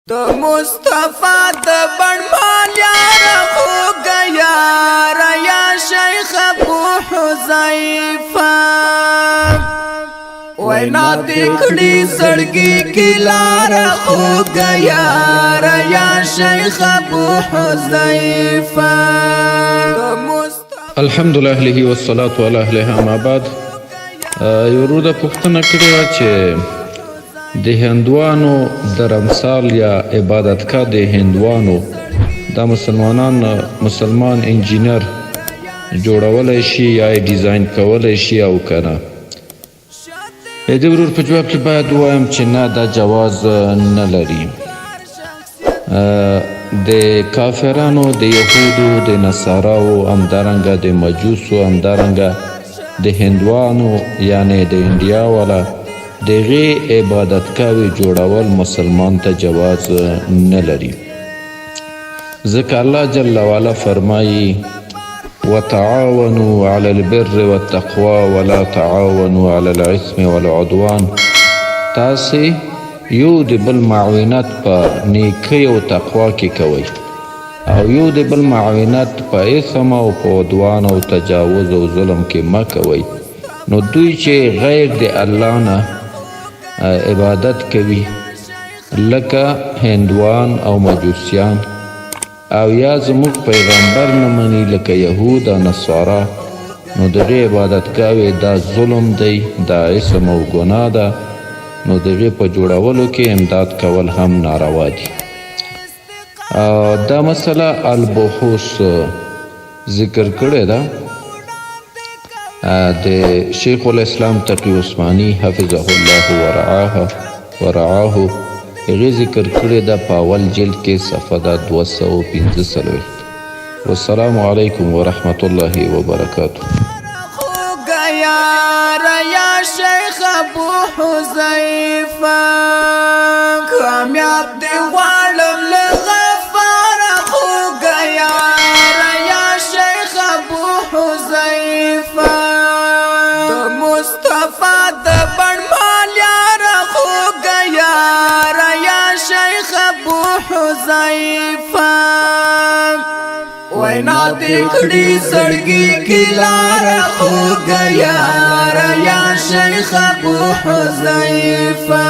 तो मुस्तफा द बड़माल यार हो गया या शेख अबू हुज़ैफा वैना दिखड़ी सड़गी किलार हो गया या शेख अबू हुज़ैफा। الحمدلله له والصلاة على أهلها ما بعد یوروده پوښتنه کړې وه چې د هندوانو د رمسال یا عبادتګاه د هندوانو دا مسلمان انجینر جوړولی شي یا ډیزاین کولی شي او که نه. د ورور په جواب کې باید ووایم چې نه، دا جواز نه لري. د کافرانو، د یهودو، د نصاراو، همدارنګه د مجوسو، همدارنګه د هندوانو یعنی د انډیا والا د هغې عبادتګاوې جوړول مسلمان ته جواز نه لري، ځکه الله جل وعلا فرمایي وتعاونوا على البر والتقوى ولا تعاونوا على الاثم والعدوان. تاسې یو د بل معاونت په نیکۍ او تقوا کې کوئ او یو د بل معاونت په اثم او په عدوان او تجاوز او ظلم کې مه کوئ. نو دوی چې غیر د الله نه عبادت کوي لکه هندوان او مجوسیان، او یا زموږ پیغمبر نه مني لکه یهود او نصارا، نو دغې عبادتګاوې دا ظلم دی، دا اسم او ګناه ده، نو دغې په جوړولو کې امداد کول هم ناروا دي. دا مسله البحوث ذکر کړې ده د شیخ الاسلام تقی عثماني حفظه الله ورعاه، هغې ذکر کړې ده په اول جلد کې صفحه ده 245. والسلام علیکم ورحمة الله وبرکاته. یا شیخ ابو حذیفہ کامیاب دی غوالم لغفار خو گیا یا شیخ ابو حذیفہ تو مصطفیٰ د بڑمال یار خو گیا یا شیخ ابو حذیفہ وینا دیکھڑی سڑگی کلار ہو گیا یا شیخ ابو حذیفہ.